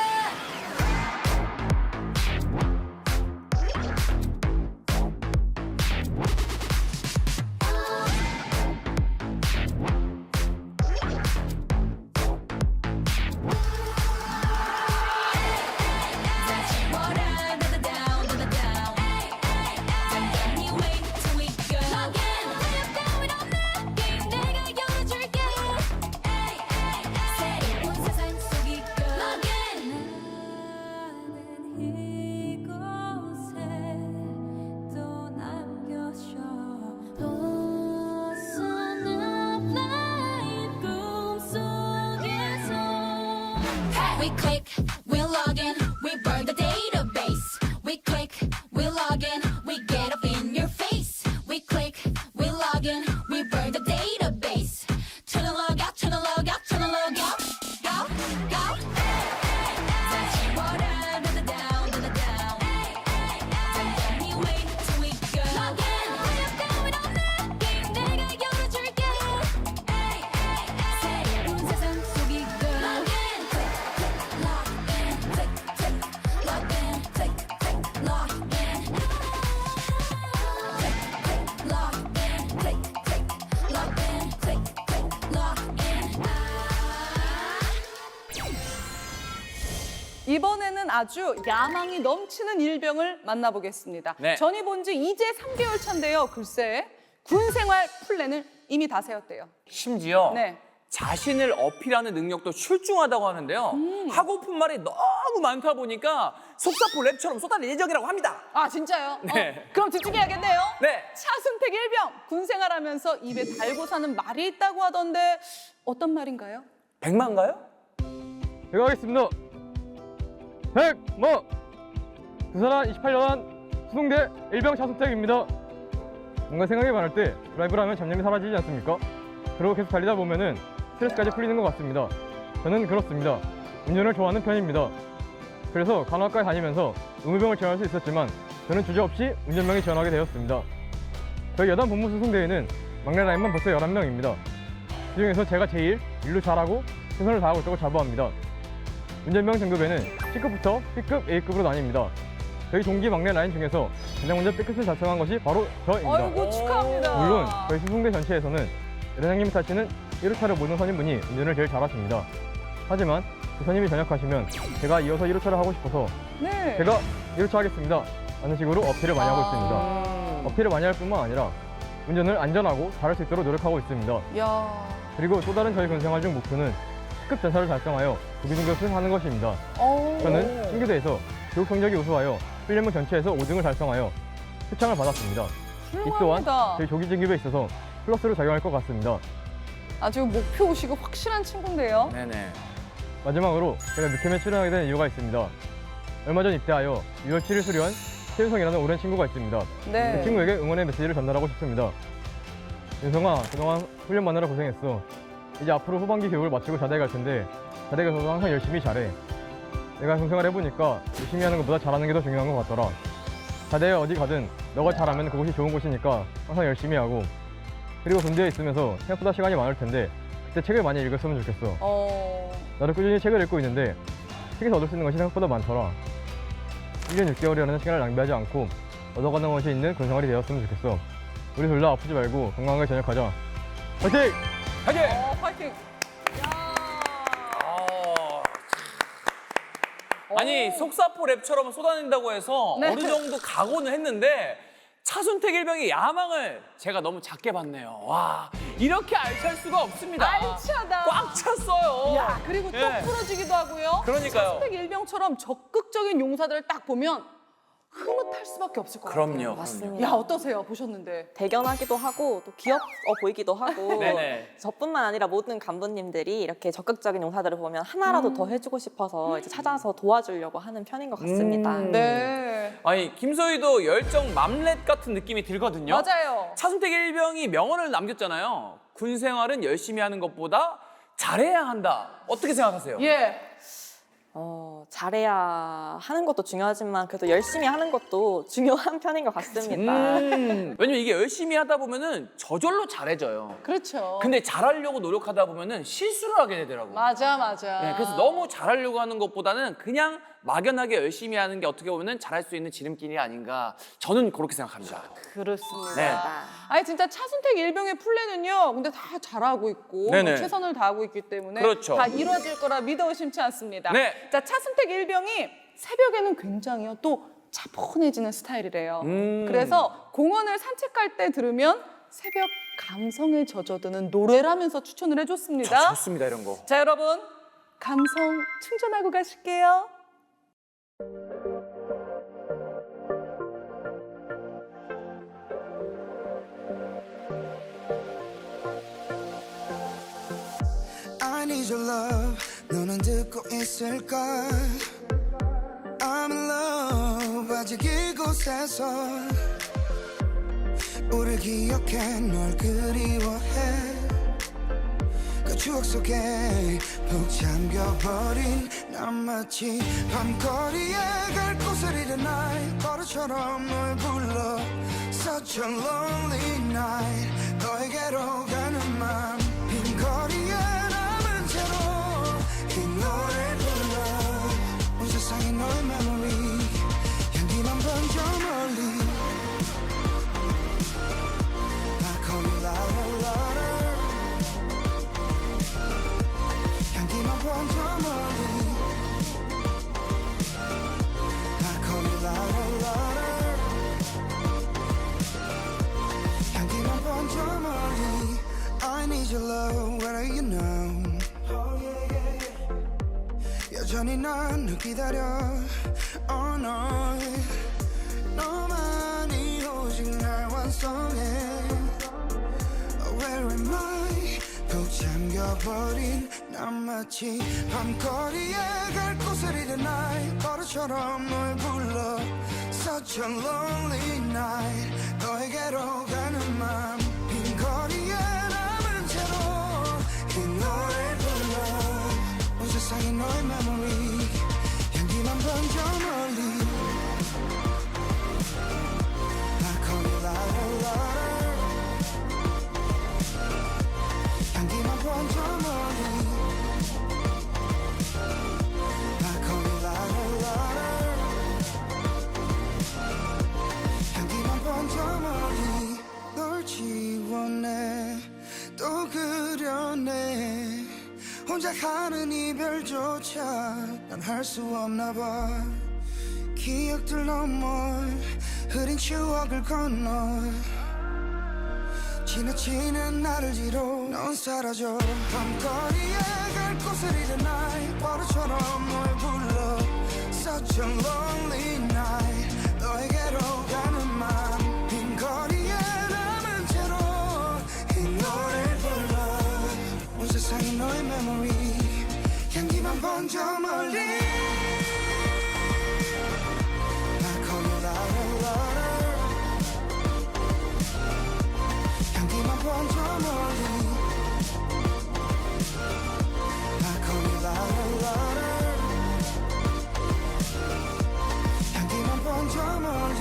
We click, we log in, we burn the database. We click, we log in, we get up in your face. We click, we log in, we burn the database. Turn the log out, turn the log out, turn the log out. Go, go. 다시 와라, to the down, to the down. 잠깐이 wait till we go. Log in, going on 느낌 내가 열어줄게. 새로운 세상 속이고. Log in, log in, click, click, log in, click, click, log in. Click, click, log in, click, click, log in, click, click, log in. 이번에는 아주 야망이 넘치는 일병을 만나보겠습니다. 네. 전이 본 지 이제 3개월 차인데요. 글쎄, 군 생활 플랜을 이미 다 세웠대요. 심지어 네. 자신을 어필하는 능력도 출중하다고 하는데요. 하고픈 말이 너무 많다 보니까 속사포 랩처럼 쏟아낼 예정이라고 합니다. 아, 진짜요? 네. 그럼 집중해야겠네요. 네. 차순택 일병, 군 생활하면서 입에 달고 사는 말이 있다고 하던데 어떤 말인가요? 백만가요? 제가 하겠습니다. 백모 부산한 28년 수송대 일병 차순택입니다. 뭔가 생각이 많을 때 드라이브를 하면 잡념이 사라지지 않습니까? 그리고 계속 달리다 보면은 스트레스까지 풀리는 것 같습니다. 저는 그렇습니다. 운전을 좋아하는 편입니다. 그래서 간호학과에 다니면서 의무병을 지원할 수 있었지만 저는 주저없이 운전병에 지원하게 되었습니다. 저희 여단 본부 수송대에는 막내 라인만 벌써 11명입니다. 그중에서 제가 제일 일로 잘하고 최선을 다하고 있다고 자부합니다. 운전병 등급에는 C급부터 B급, A급으로 나뉩니다. 저희 동기 막내 라인 중에서 가장 먼저 B급을 달성한 것이 바로 저입니다. 아이고, 축하합니다. 물론 저희 수송대 전체에서는 여단장님이 타시는 1호차를 모든 선임분이 운전을 제일 잘하십니다. 하지만 그 선임이 전역하시면 제가 이어서 1호차를 하고 싶어서 네. 제가 1호차 하겠습니다 라는 식으로 어필을 많이 하고 있습니다. 어필을 많이 할 뿐만 아니라 운전을 안전하고 잘할 수 있도록 노력하고 있습니다. 야. 그리고 또 다른 저희 군생활 중 목표는 C급 전사를 달성하여 조기 등급을 하는 것입니다. 오. 저는 신교대에서 교육 성적이 우수하여 훈련부 전체에서 5등을 달성하여 표창을 받았습니다. 이 또한 훌륭합니다. 저희 조기 등급에 있어서 플러스로 작용할 것 같습니다. 아주 목표 의식이 확실한 친구인데요. 네네. 마지막으로 제가 늦캠에 출연하게 된 이유가 있습니다. 얼마 전 입대하여 6월 7일 수료한 최윤성이라는 오랜 친구가 있습니다. 네. 그 친구에게 응원의 메시지를 전달하고 싶습니다. 윤성아, 그동안 훈련 마느라 고생했어. 이제 앞으로 후반기 교육을 마치고 자대에 갈 텐데 자대 가서도 항상 열심히 잘해. 내가 군생활 해보니까 열심히 하는 것보다 잘하는 게 더 중요한 것 같더라. 자대에 어디 가든 너가 잘하면 그곳이 좋은 곳이니까 항상 열심히 하고, 그리고 군대에 있으면서 생각보다 시간이 많을 텐데 그때 책을 많이 읽었으면 좋겠어. 나도 꾸준히 책을 읽고 있는데 책에서 얻을 수 있는 것이 생각보다 많더라. 1년 6개월이라는 시간을 낭비하지 않고 얻어가는 것이 있는 군생활이 되었으면 좋겠어. 우리 둘 다 아프지 말고 건강하게 전역하자. 화이팅! 화이팅! 파이팅! 아니 속사포 랩처럼 쏟아낸다고 해서 네. 어느 정도 각오는 했는데 차순택 일병의 야망을 제가 너무 작게 봤네요. 와, 이렇게 알찰 수가 없습니다. 알차다. 꽉 찼어요. 야, 그리고 또 예. 부러지기도 하고요. 그러니까요. 차순택 일병처럼 적극적인 용사들을 딱 보면 흐뭇할 수밖에 없을 것 같아요. 그럼요. 맞습니다. 야, 어떠세요? 보셨는데. 대견하기도 하고 또 귀여워 보이기도 하고 네네. 저뿐만 아니라 모든 간부님들이 이렇게 적극적인 용사들을 보면 하나라도 더 해주고 싶어서 이제 찾아서 도와주려고 하는 편인 것 같습니다. 네. 아니 김소희도 열정 맘렛 같은 느낌이 들거든요. 맞아요. 차순택 일병이 명언을 남겼잖아요. 군 생활은 열심히 하는 것보다 잘해야 한다. 어떻게 생각하세요? 예. 잘해야 하는 것도 중요하지만 그래도 열심히 하는 것도 중요한 편인 것 같습니다. 왜냐면 이게 열심히 하다 보면은 저절로 잘해져요. 그렇죠. 근데 잘하려고 노력하다 보면은 실수를 하게 되더라고요. 맞아, 맞아. 네, 그래서 너무 잘하려고 하는 것보다는 그냥 막연하게 열심히 하는 게 어떻게 보면은 잘할 수 있는 지름길이 아닌가. 저는 그렇게 생각합니다. 그렇습니다. 네. 아니 진짜 차순택 일병의 플랜은요. 근데 다 잘하고 있고 네네. 최선을 다하고 있기 때문에 그렇죠. 다 이루어질 거라 믿어 의심치 않습니다. 네. 자, 차순택 일병이 새벽에는 굉장히요 또 차분해지는 스타일이래요. 그래서 공원을 산책할 때 들으면 새벽 감성에 젖어드는 노래라면서 추천을 해줬습니다. 좋습니다 이런 거. 자, 여러분 감성 충전하고 가실게요. I need your love 너는 듣고 있을까 I'm in love 아직 이곳에서 우릴 기억해 널 그리워해 그 추억 속에 푹 잠겨버린 난 마치 밤거리에 갈 곳을 잃은 날 버릇처럼 널 불러 Such a lonely night 너에게로 가는 맘 빈 거리에 남은 채로 이 노래를 불러 온 세상에 너의 memory 향기만 번져 멀리 I call you louder louder 향기만 번져 멀리 I call you louder louder 향기만 번져 멀리 I need your love where are you now 여전히 난 널 기다려 Oh no 너만이 오직 날 완성해 Where am I 푹 잠겨버린 난 마치 밤거리에 갈 곳을 잃은 날 버릇처럼 널 불러 Such a lonely night 너에게로 가는 맘 빈 거리에 남은 채로 이 노래를 불러 온 세상에 너의 memory 향기만 번져 멀리 I call you louder louder 향기만 번져 멀리 I call you louder louder 향기만 번져 멀리 널 지워내 또 그려내 혼자 하는 이별조차 난 할 수 없나 봐 기억들 넘어 흐린 추억을 건너 지나치는 나를 뒤로 넌 사라져 밤거리에 갈 곳을 잃은 날 버릇처럼 널 불러 Such a lonely night 너에게로 가는 맘 빈 거리에 남은 채로 이 노래를 불러 온 세상에 너의 memory 향기만 번져 멀리 I call you louder louder 향기만 번져 멀리 I call you louder louder 향기만 번져 멀리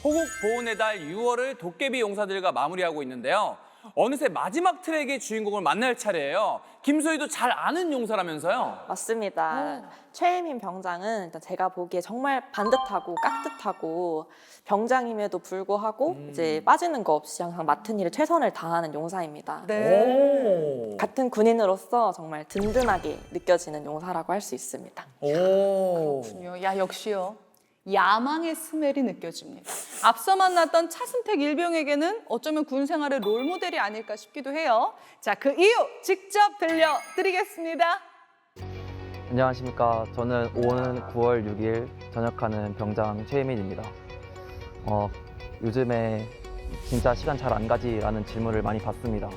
호국 보훈의 달 6월을 도깨비 용사들과 마무리하고 있는데요. 어느새 마지막 트랙의 주인공을 만날 차례예요. 김소희도 잘 아는 용사라면서요? 맞습니다. 최혜민 병장은 일단 제가 보기에 정말 반듯하고 깍듯하고 병장임에도 불구하고 이제 빠지는 거 없이 항상 맡은 일에 최선을 다하는 용사입니다. 네. 같은 군인으로서 정말 든든하게 느껴지는 용사라고 할 수 있습니다. 오. 그렇군요. 야, 역시요. 야망의 스멜이 느껴집니다. 앞서 만났던 차순택 일병에게는 어쩌면 군 생활의 롤모델이 아닐까 싶기도 해요. 자, 그 이유 직접 들려드리겠습니다. 안녕하십니까. 저는 오는 9월 6일 전역하는 병장 최혜민입니다. 요즘에 진짜 시간 잘 안 가지라는 질문을 많이 받습니다.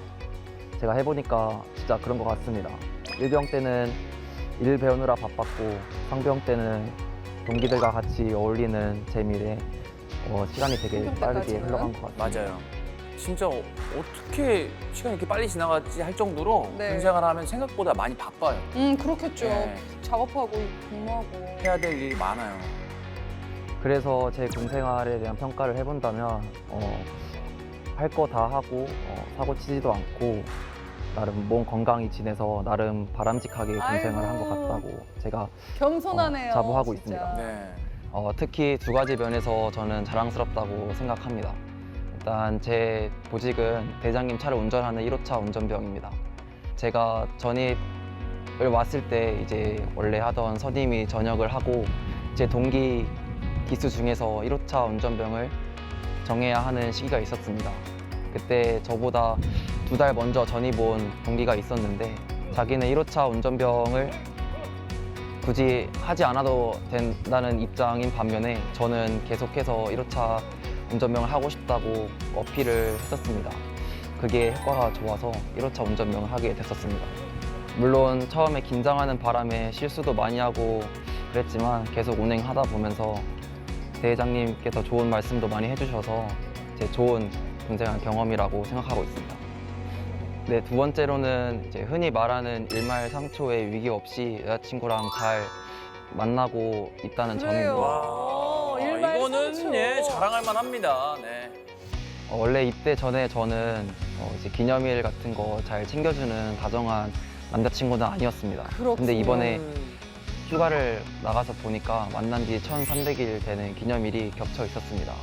제가 해보니까 진짜 그런 것 같습니다. 일병 때는 일 배우느라 바빴고 상병 때는 동기들과 같이 어울리는 재미에 시간이 되게 상병 빠르게 때까지는? 흘러간 것 같아요. 맞아요. 진짜 어떻게 시간이 이렇게 빨리 지나갔지 할 정도로 네. 군 생활하면 생각보다 많이 바빠요. 그렇겠죠. 네. 작업하고 근무하고. 해야 될 일이 많아요. 그래서 제 군 생활에 대한 평가를 해본다면 할 거 다 하고 사고 치지도 않고 나름 몸 건강히 지내서 나름 바람직하게 군 생활을 한 것 아이고. 같다고 제가 겸손하네요. 자부하고 진짜. 있습니다. 네. 특히 두 가지 면에서 저는 자랑스럽다고 생각합니다. 일단 제 보직은 대장님 차를 운전하는 1호차 운전병입니다. 제가 전입을 왔을 때 이제 원래 하던 선임이 전역을 하고 제 동기 기수 중에서 1호차 운전병을 정해야 하는 시기가 있었습니다. 그때 저보다 2달 먼저 전입 온 동기가 있었는데 자기는 1호차 운전병을 굳이 하지 않아도 된다는 입장인 반면에 저는 계속해서 1호차 운전병을 하고 싶다고 어필을 했었습니다. 그게 효과가 좋아서 1호차 운전병을 하게 됐었습니다. 물론 처음에 긴장하는 바람에 실수도 많이 하고 그랬지만 계속 운행하다 보면서 대회장님께서 좋은 말씀도 많이 해주셔서 제 좋은 군생활 경험이라고 생각하고 있습니다. 네, 두 번째로는 이제 흔히 말하는 일말상초의 위기 없이 여자친구랑 잘 만나고 있다는 점입니다. 그래요. 일말 이거는 상초. 예, 자랑할 만합니다. 네. 원래 입대 전에 저는 이제 기념일 같은 거 잘 챙겨주는 다정한 남자친구는 아니었습니다. 근데 이번에 휴가를 나가서 보니까 만난 지 1300일 되는 기념일이 겹쳐 있었습니다.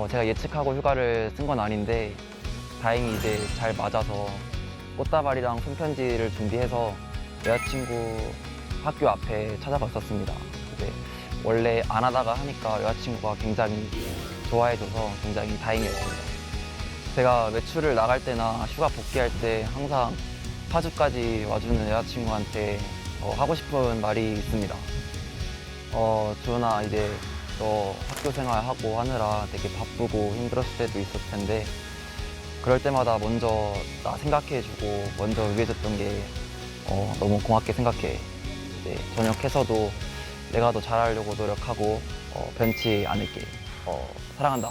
제가 예측하고 휴가를 쓴 건 아닌데 다행히 이제 잘 맞아서 꽃다발이랑 손편지를 준비해서 여자친구 학교 앞에 찾아갔었습니다. 근데 원래 안 하다가 하니까 여자친구가 굉장히 좋아해줘서 굉장히 다행이었습니다. 제가 외출을 나갈 때나 휴가 복귀할 때 항상 파주까지 와주는 여자친구한테 하고 싶은 말이 있습니다. 주은아, 이제 너 학교 생활하고 하느라 되게 바쁘고 힘들었을 때도 있었을 텐데 그럴 때마다 먼저 나 생각해주고 먼저 위해줬던 게 너무 고맙게 생각해. 네, 전역해서도 내가 더 잘하려고 노력하고 변치 않을게. 사랑한다.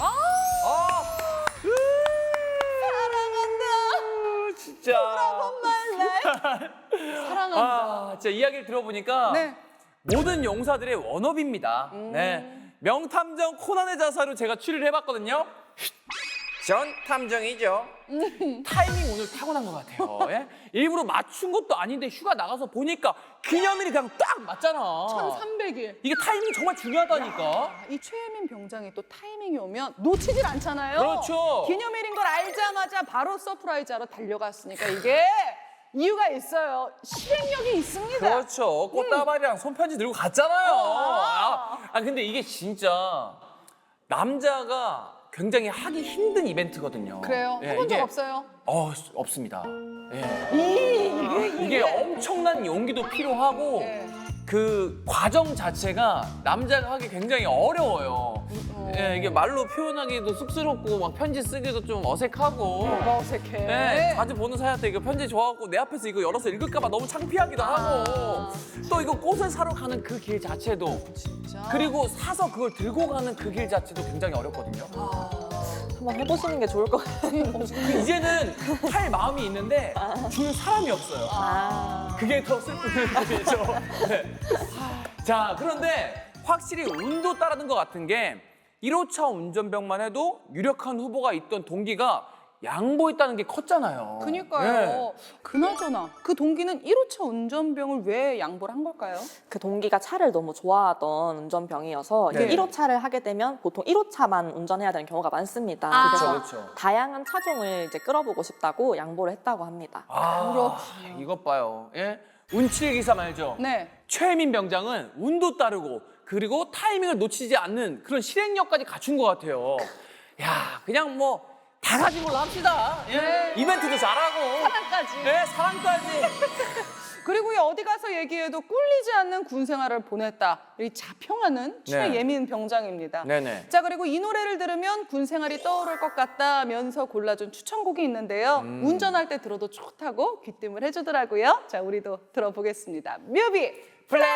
사랑한다. 진짜. 사랑한다. 아, 진짜 이야기를 들어보니까 네. 모든 용사들의 원업입니다. 네. 명탐정 코난의 자사로 제가 추리를 해봤거든요. 전 탐정이죠. 타이밍 오늘 타고난 것 같아요. 예? 일부러 맞춘 것도 아닌데 휴가 나가서 보니까 기념일이 그냥 딱 맞잖아. 1300일. 이게 타이밍 정말 중요하다니까. 이 최혜민 병장이 또 타이밍이 오면 놓치질 않잖아요. 그렇죠. 기념일인 걸 알자마자 바로 서프라이즈하러 달려갔으니까 이게 이유가 있어요. 실행력이 있습니다. 그렇죠. 꽃다발이랑 손편지 들고 갔잖아요. 근데 이게 진짜 남자가 굉장히 하기 힘든 이벤트거든요. 그래요? 예, 해본 적 이게- 없어요? 없습니다. 예. 이게 엄청난 용기도 필요하고 네. 그 과정 자체가 남자가 하기 굉장히 어려워요. 예, 이게 말로 표현하기도 쑥스럽고 막 편지 쓰기도 좀 어색하고. 뭐가 어색해. 네, 자주 보는 사이한테 이거 편지 좋아하고 내 앞에서 이거 열어서 읽을까봐 너무 창피하기도 하고 또 이거 꽃을 사러 가는 그 길 자체도 진짜. 그리고 사서 그걸 들고 가는 그 길 자체도 굉장히 어렵거든요. 한번 해보시는 게 좋을 것 같아요. 이제는 할 마음이 있는데 줄 사람이 없어요. 그게 더 슬픈 일이죠. 네. 자, 그런데 확실히 운도 따르는 것 같은 게 1호차 운전병만 해도 유력한 후보가 있던 동기가 양보했다는 게 컸잖아요. 그니까요. 그나저나 그 동기는 1호차 운전병을 왜 양보를 한 걸까요? 그 동기가 차를 너무 좋아하던 운전병이어서 네. 1호차를 하게 되면 보통 1호차만 운전해야 되는 경우가 많습니다. 그래서 그렇죠. 다양한 차종을 이제 끌어보고 싶다고 양보를 했다고 합니다. 이것 봐요. 예? 운칠 기사 말죠. 네. 최혜민 병장은 운도 따르고 그리고 타이밍을 놓치지 않는 그런 실행력까지 갖춘 것 같아요. 야, 그냥 뭐 다 가진 걸로 합시다. 예. 네. 이벤트도 잘하고. 사랑까지. 네, 사랑까지. 그리고 이 어디 가서 얘기해도 꿀리지 않는 군 생활을 보냈다. 이 자평하는 최예민 병장입니다. 네네. 자, 그리고 이 노래를 들으면 군 생활이 떠오를 것 같다면서 골라준 추천곡이 있는데요. 운전할 때 들어도 좋다고 귀띔을 해주더라고요. 자, 우리도 들어보겠습니다. 뮤비 플레이!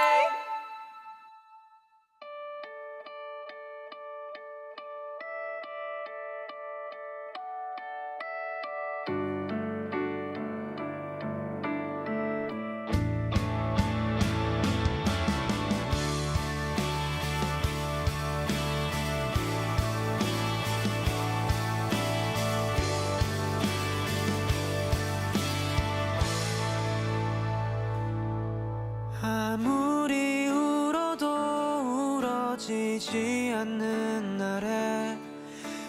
아무리 울어도 울어지지 않는 날에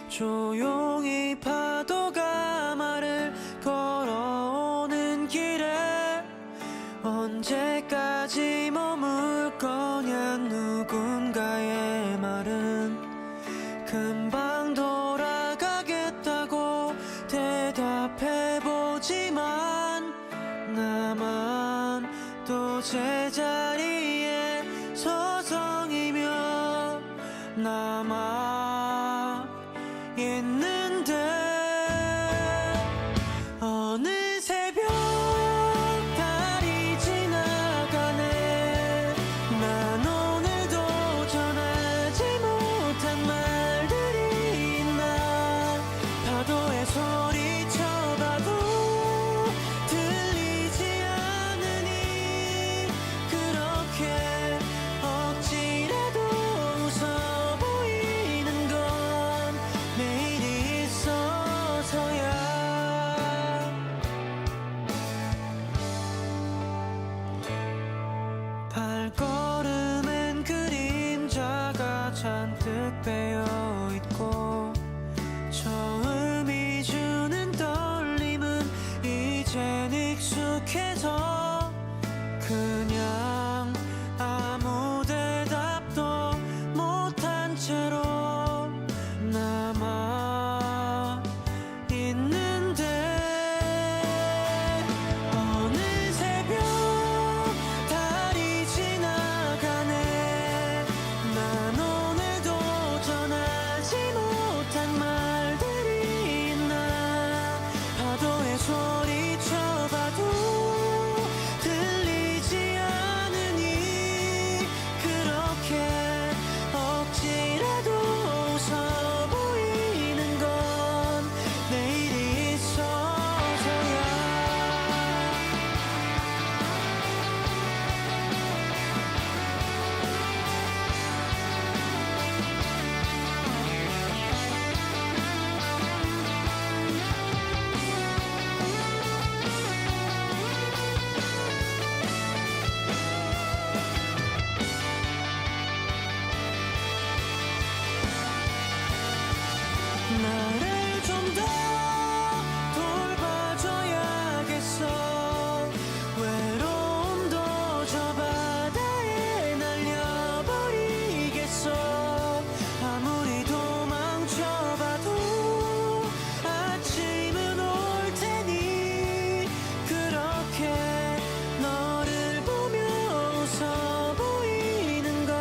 조용히 파도가 말을 걸어오는 길에 언제까지 머물 거냐 누군가의 말은 금방 돌아가겠다고 대답해보지만 나만 또 제자리에 서성이며 남아 있는데 어느 새벽 달이 지나가네 난 오늘도 전하지 못한 말들이 있나 파도에 소리쳐봐도 들리지 않으니 그렇게 억지라도 웃어 보이는 건 내일이 있어서야 발걸음엔 그림자가 잔뜩 배어있고 처음이 주는 떨림은 이젠 익숙해서 그냥 아무 대답도 못한 채로 남아 있는데 어느 새벽 달이 지나가네 난 오늘도 전하지 못한 말들이 있나 파도에 소리쳐봐도 들리지 않으니 그렇게 억지라도 웃어 보이는 건 내일이 있어서야 나를 좀 더 돌봐줘야겠어 외로움도 저 바다에 날려버리겠어 아무리 도망쳐봐도 아침은 올 테니 그렇게 너를 보며 웃어 보이는 건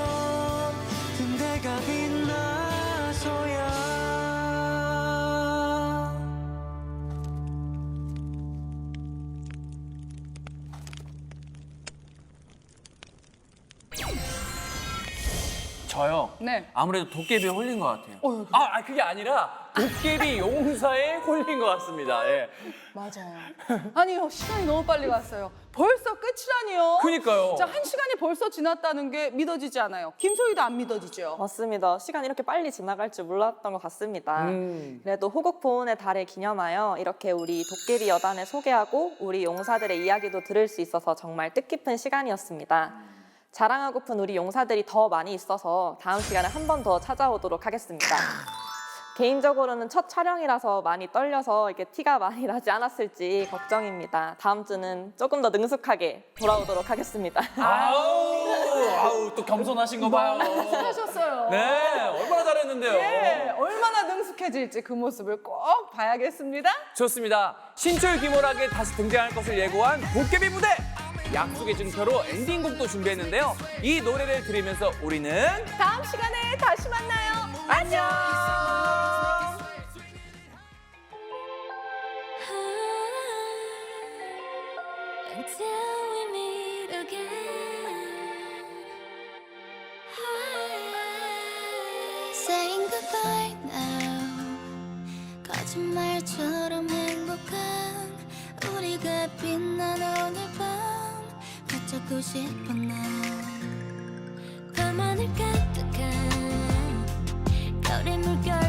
등대가 빛나서야 저요. 네. 아무래도 도깨비에 홀린 것 같아요. 그게 아니라 도깨비 용사에 홀린 것 같습니다. 예. 맞아요. 아니요, 시간이 너무 빨리 갔어요. 벌써 끝이라니요? 그니까요. 자, 1시간이 벌써 지났다는 게 믿어지지 않아요. 김소희도 안 믿어지죠? 맞습니다. 시간이 이렇게 빨리 지나갈 줄 몰랐던 것 같습니다. 그래도 호국 보훈의 달을 기념하여 이렇게 우리 도깨비 여단을 소개하고 우리 용사들의 이야기도 들을 수 있어서 정말 뜻깊은 시간이었습니다. 자랑하고픈 우리 용사들이 더 많이 있어서 다음 시간에 한 번 더 찾아오도록 하겠습니다. 개인적으로는 첫 촬영이라서 많이 떨려서 이렇게 티가 많이 나지 않았을지 걱정입니다. 다음 주는 조금 더 능숙하게 돌아오도록 하겠습니다. 아우, 또 겸손하신 거 봐요. 수고하셨어요. 네, 얼마나 잘했는지. 거였는데요. 예, 얼마나 능숙해질지 그 모습을 꼭 봐야겠습니다. 좋습니다. 신철 귀몰하게 다시 등장할 것을 예고한 도깨비 무대! 약속의 증표로 엔딩곡도 준비했는데요. 이 노래를 들으면서 우리는 다음 시간에 다시 만나요. 안녕. Until we meet again. Saying goodbye now. 거짓말처럼 행복한 우리가 빛난 오늘 밤 붙잡고 싶어 난 밤하늘 가득한 겨울의 물결